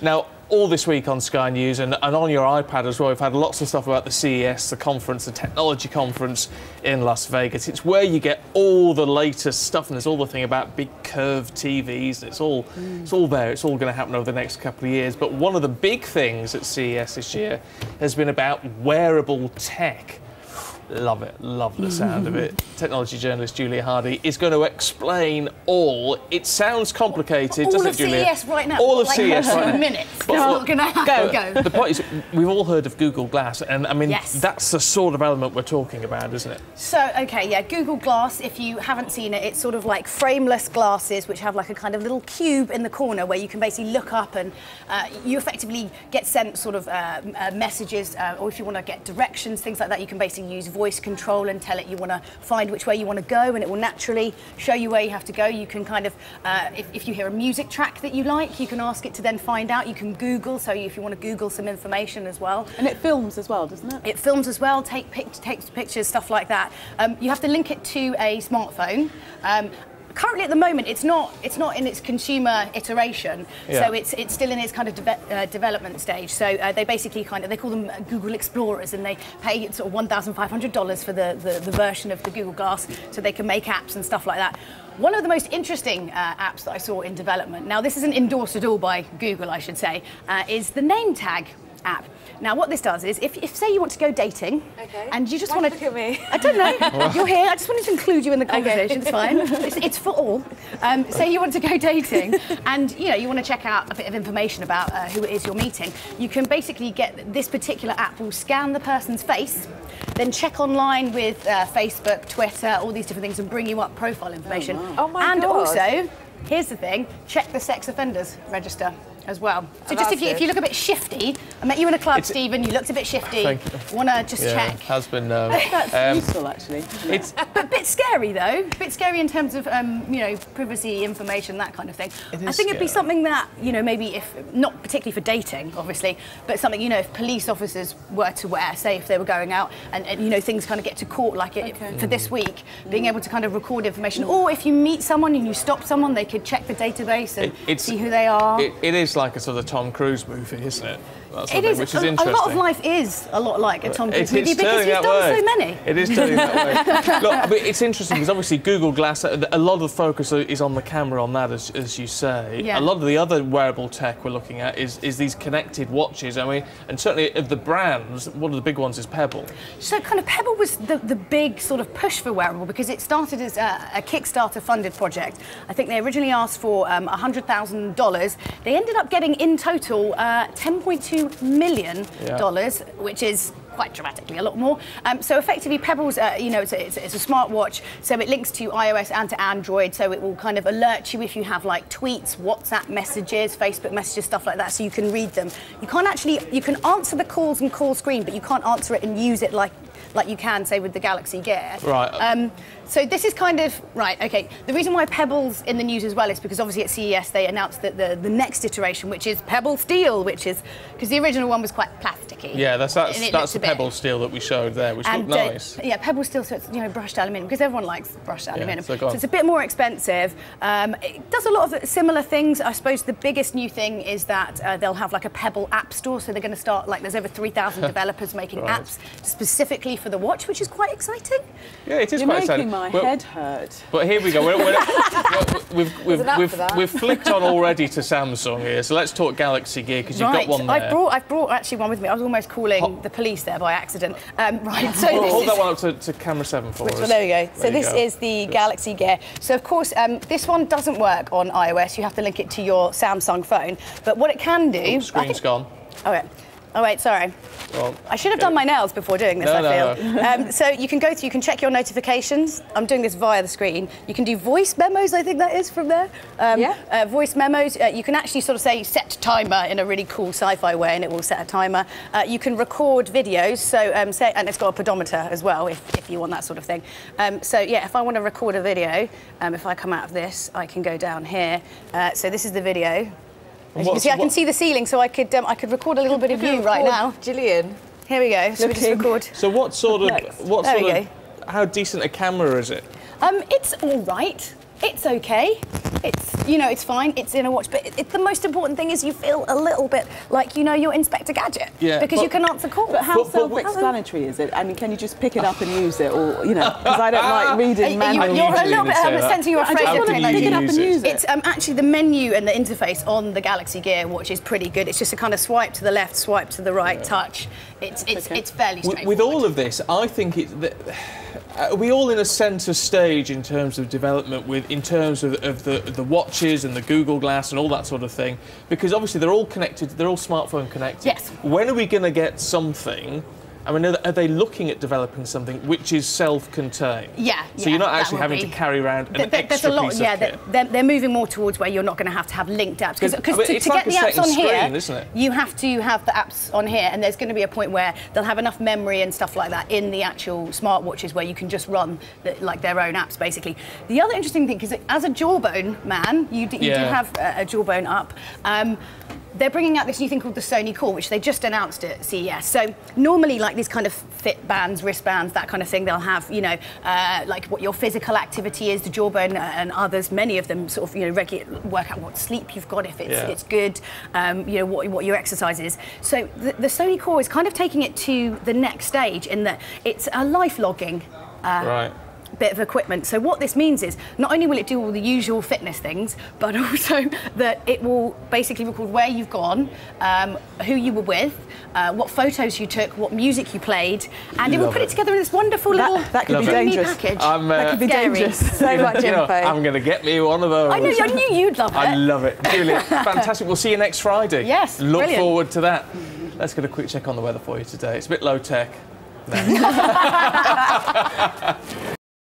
Now, all this week on Sky News and on your iPad as well, we've had lots of stuff about the CES, the conference, the technology conference in Las Vegas. It's where you get all the latest stuff, and there's all the thing about big curved TVs. It's all there. It's all going to happen over the next couple of years. But one of the big things at CES this year has been about wearable tech. Love it. Love the sound of it. Technology journalist Julia Hardy is going to explain all. It sounds complicated, doesn't it, Julia? All of CES right now. All of CES right now. 2 minutes. Go. The point is, we've all heard of Google Glass, and I mean, yes, that's the sort of element we're talking about, isn't it? So, okay, yeah, Google Glass, if you haven't seen it, it's sort of like frameless glasses which have like a kind of little cube in the corner where you can basically look up and you effectively get sent sort of messages, or if you want to get directions, things like that, you can basically use voice control and tell it you want to find which way you want to go, and it will naturally show you where you have to go. You can kind of, if you hear a music track that you like, you can ask it to then find out. You can Google, so if you want to Google some information as well. And it films as well, doesn't it? It films as well, takes pictures, stuff like that. You have to link it to a smartphone. Currently, at the moment, it's not in its consumer iteration, so it's still in its kind of development stage. So they basically they call them Google Explorers, and they pay sort of $1,500 for the version of the Google Glass, so they can make apps and stuff like that. One of the most interesting apps that I saw in development, now this isn't endorsed at all by Google, I should say, is the name tag app. Now, what this does is, if say you want to go dating, and you just want to look at me. I don't know. You're here. I just wanted to include you in the conversation. It's fine. It's for all. Say you want to go dating, and you want to check out a bit of information about who it is you're meeting. You can basically get this particular app will scan the person's face, then check online with Facebook, Twitter, all these different things, and bring you up profile information. Oh my and God. Also, here's the thing: check the sex offenders register as well. So just if you look a bit shifty, I met you in a club, Stephen, you looked a bit shifty, want to just check. Has been that's useful, actually. It's a bit scary, though. A bit scary in terms of, privacy, information, that kind of thing. I think it'd be something that, maybe if, not particularly for dating, obviously, but something, if police officers were to wear, say if they were going out and things kind of get to court like it for this week, being able to kind of record information. Or if you meet someone and you stop someone, they could check the database and see who they are. It is like a sort of Tom Cruise movie, isn't it? It is. Which is interesting. A lot of life is a lot like a Tom Cruise movie because he's done so many. It is turning that way. Look, I mean, it's interesting because obviously Google Glass, a lot of the focus is on the camera on that, as you say. Yeah. A lot of the other wearable tech we're looking at is these connected watches. I mean, and certainly of the brands, one of the big ones is Pebble. So kind of Pebble was the big sort of push for wearable because it started as a Kickstarter-funded project. I think they originally asked for $100,000. They ended up getting in total $10.2 million, which is quite dramatically a lot more. So effectively, Pebble's, it's a smartwatch, so it links to iOS and to Android, so it will kind of alert you if you have like tweets, WhatsApp messages, Facebook messages, stuff like that, so you can read them. You can answer the calls and call screen, but you can't answer it and use it like you can, say, with the Galaxy Gear. Right. So this is kind of, right, okay. The reason why Pebble's in the news as well is because obviously at CES they announced that the next iteration, which is Pebble Steel, which is, because the original one was quite plasticky. Yeah, that's the Pebble Steel that we showed there, which looked nice. Yeah, Pebble Steel, so it's, brushed aluminium, because everyone likes brushed aluminium. So it's a bit more expensive. It does a lot of similar things. I suppose the biggest new thing is that they'll have like a Pebble app store, so they're going to start, there's over 3,000 developers making apps specifically for the watch, which is quite exciting. Yeah, it is quite exciting. My head hurt. But here we go. We've flicked on already to Samsung here, so let's talk Galaxy Gear because you've got one there. I've brought actually one with me. I was almost calling the police there by accident. Right. So hold that one up to camera 7 for us. Well, there we go. So this is the Galaxy Gear. So of course, this one doesn't work on iOS. You have to link it to your Samsung phone. But what it can do. Screen's gone. Okay. Oh wait, sorry. Well, I should have done my nails before doing this, I feel. So you can check your notifications. I'm doing this via the screen. You can do voice memos, I think that is from there. Voice memos. You can actually sort of say set timer in a really cool sci-fi way and it will set a timer. You can record videos, so and it's got a pedometer as well if you want that sort of thing. So yeah, if I want to record a video, if I come out of this, I can go down here. So this is the video. As you can see, I can see the ceiling, so I could record a little bit of you right now. Gillian. Here we go. So we just record. So how decent a camera is it? It's all right. It's okay. It's, you know, it's fine. It's in a watch, but the most important thing is you feel a little bit like, you know, you're Inspector Gadget. Yeah, because you can answer calls. But how self-explanatory is it? I mean, can you just pick it up and use it, or, you know, because I don't like reading manuals. You're a little bit sense you're afraid of pick it up and use it. It's actually the menu and the interface on the Galaxy Gear watch is pretty good. It's just a kind of swipe to the left, swipe to the right, touch. It's fairly straightforward. With all of this, I think are we all in a centre stage in terms of development in terms of the watches and the Google Glass and all that sort of thing? Because obviously they're all connected, they're all smartphone connected. Yes. When are we going to get something? I mean, are they looking at developing something which is self-contained? Yeah. So you're not actually having to carry around an extra piece of kit. They're moving more towards where you're not going to have linked apps. Because to like get the apps on screen, here, isn't it? you have to have the apps on here, and there's going to be a point where they'll have enough memory and stuff like that in the actual smartwatches where you can just run like their own apps, basically. The other interesting thing is that as a Jawbone man, you do have a Jawbone up. They're bringing out this new thing called the Sony Core, which they just announced at CES. So normally, like these kind of fit bands, wristbands, that kind of thing, they'll have, you know, like what your physical activity is, the Jawbone and others. Many of them sort of, you know, work out what sleep you've got, if it's good, you know, what your exercise is. So the Sony Core is kind of taking it to the next stage in that it's a life logging. Bit of equipment. So what this means is not only will it do all the usual fitness things, but also that it will basically record where you've gone, who you were with, what photos you took, what music you played, and it will put it together in this wonderful little that could be dangerous package. That could be dangerous. So much info. I'm going to get me one of those. I knew you'd love it. I love it. Julia, fantastic. We'll see you next Friday. Yes, Look forward to that. Let's get a quick check on the weather for you today. It's a bit low tech. No.